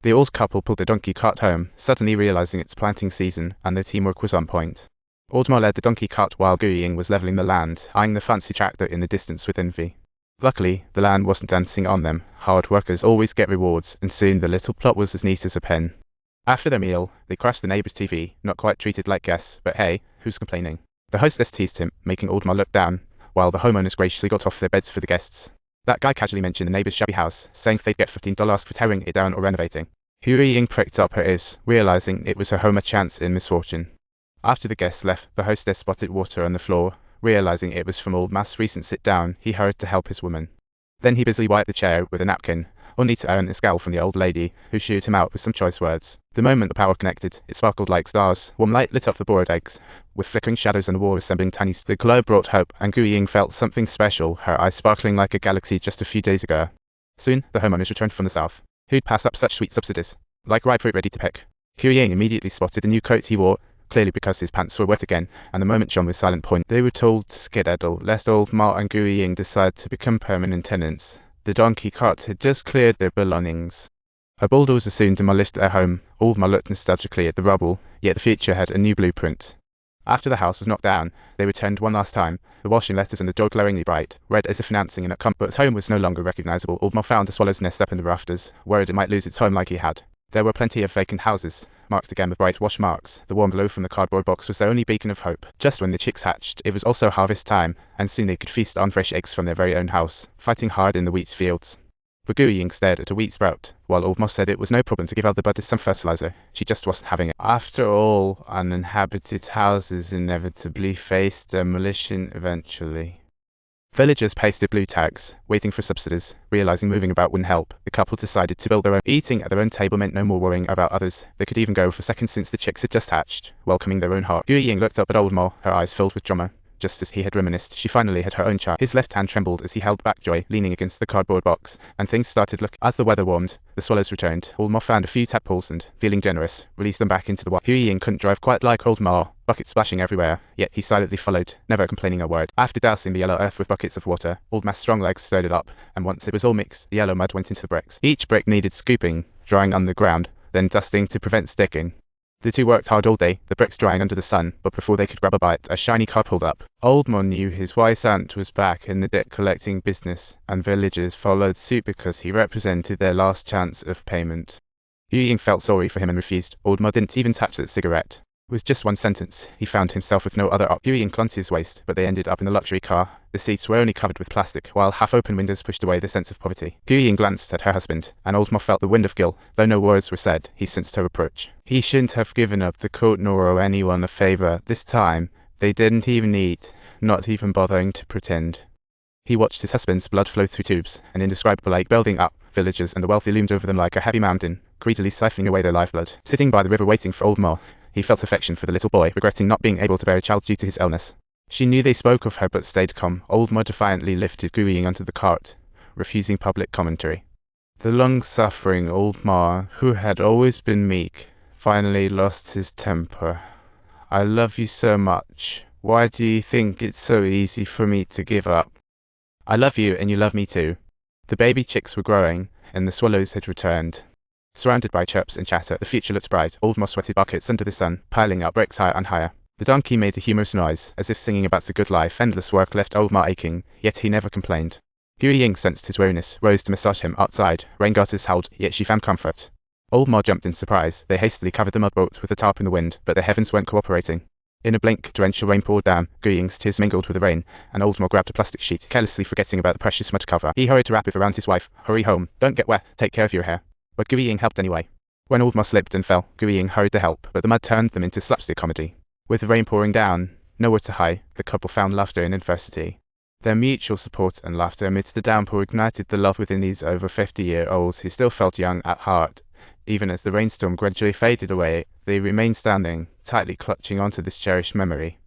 The old couple pulled the donkey cart home, suddenly realizing it's planting season, and their teamwork was on point. Oldmore led the donkey cart while Gu Ying was leveling the land, eyeing the fancy tractor in the distance with envy. Luckily, the land wasn't dancing on them. Hard workers always get rewards, and soon the little plot was as neat as a pen. After their meal, they crashed the neighbor's TV, not quite treated like guests, but hey, who's complaining? The hostess teased him, making Oldmore look down, while the homeowners graciously got off their beds for the guests. That guy casually mentioned the neighbor's shabby house, saying they'd get $15 for tearing it down or renovating. Gu Ying pricked up her ears, realizing it was her home a chance in misfortune. After the guests left, the hostess spotted water on the floor. Realizing it was from Old Ma's recent sit-down, he hurried to help his woman. Then he busily wiped the chair with a napkin, only to earn a scowl from the old lady, who shooed him out with some choice words. The moment the power connected, it sparkled like stars. Warm light lit up the boiled eggs, with flickering shadows on the wall resembling tiny stars. The glow brought hope, and Gu Ying felt something special, her eyes sparkling like a galaxy just a few days ago. Soon, the homeowners returned from the south. Who'd pass up such sweet subsidies? Like ripe fruit ready to pick. Gu Ying immediately spotted the new coat he wore, clearly because his pants were wet again, and the moment John was silent they were told to skedaddle, lest Old Ma and Gu Ying decide to become permanent tenants. The donkey cart had just cleared their belongings. A bulldozer soon demolished their home. Old Ma looked nostalgically at the rubble, yet the future had a new blueprint. After the house was knocked down, they returned one last time, the washing letters and the door glaringly bright, red as if announcing an outcome, but home was no longer recognizable. Old Ma found a swallow's nest up in the rafters, worried it might lose its home like he had. There were plenty of vacant houses, marked again with bright wash marks. The warm glow from the cardboard box was their only beacon of hope. Just when the chicks hatched, it was also harvest time, and soon they could feast on fresh eggs from their very own house, fighting hard in the wheat fields. The Gu Ying stared at a wheat sprout, while Old Moss said it was no problem to give out the budders some fertilizer. She just wasn't having it. After all, uninhabited houses inevitably face demolition eventually. Villagers pasted blue tags, waiting for subsidies. Realizing moving about wouldn't help, the couple decided to build their own. Eating at their own table meant no more worrying about others. They could even go for seconds since the chicks had just hatched, welcoming their own heart. Gu Ying looked up at Old Mo, her eyes filled with drama. Just as he had reminisced, she finally had her own child. His left hand trembled as he held back joy, leaning against the cardboard box, and things started looking. As the weather warmed, the swallows returned. Old Ma found a few tadpoles and, feeling generous, released them back into the water. Gu Ying couldn't drive quite like Old Ma, buckets splashing everywhere, yet he silently followed, never complaining a word. After dousing the yellow earth with buckets of water, Old Ma's strong legs stirred it up, and once it was all mixed, the yellow mud went into the bricks. Each brick needed scooping, drying on the ground, then dusting to prevent sticking. The two worked hard all day, the bricks drying under the sun, but before they could grab a bite, a shiny car pulled up. Old Mo knew his wise aunt was back in the debt-collecting business, and villagers followed suit because he represented their last chance of payment. Gu Ying felt sorry for him and refused. Old Mo didn't even touch that cigarette. With just one sentence, he found himself with no other option. Gu Ying clung to his waist, but they ended up in the luxury car. The seats were only covered with plastic, while half-open windows pushed away the sense of poverty. Gu Ying glanced at her husband, and Old Mo felt the wind of guilt. Though no words were said, he sensed her reproach. He shouldn't have given up the coat nor owe anyone a favor. This time, they didn't even eat, not even bothering to pretend. He watched his husband's blood flow through tubes, an indescribable ache building up. Villagers and the wealthy loomed over them like a heavy mountain, greedily siphoning away their lifeblood. Sitting by the river waiting for Old Mo, he felt affection for the little boy, regretting not being able to bear a child due to his illness. She knew they spoke of her but stayed calm. Old Mo defiantly lifted Gu Ying onto the cart, refusing public commentary. The long-suffering Old Ma, who had always been meek, finally lost his temper. "I love you so much. Why do you think it's so easy for me to give up?" "I love you and you love me too." The baby chicks were growing, and the swallows had returned. Surrounded by chirps and chatter, the future looked bright. Old Mo sweated buckets under the sun, piling up bricks higher and higher. The donkey made a humorous noise, as if singing about the good life. Endless work left Old Ma aching, yet he never complained. Gu Ying sensed his weariness, rose to massage him outside. Rain gutters howled, yet she found comfort. Old Ma jumped in surprise. They hastily covered the mud boat with a tarp in the wind, but the heavens weren't cooperating. In a blink, torrential rain poured down. Gu Ying's tears mingled with the rain, and Old Ma grabbed a plastic sheet, carelessly forgetting about the precious mud cover. He hurried to wrap it around his wife. "Hurry home. Don't get wet. Take care of your hair." But Gu Ying helped anyway. When Old Ma slipped and fell, Gu Ying hurried to help, but the mud turned them into slapstick comedy. With the rain pouring down, nowhere to hide, the couple found laughter in adversity. Their mutual support and laughter amidst the downpour ignited the love within these over 50-year-olds who still felt young at heart. Even as the rainstorm gradually faded away, they remained standing, tightly clutching onto this cherished memory.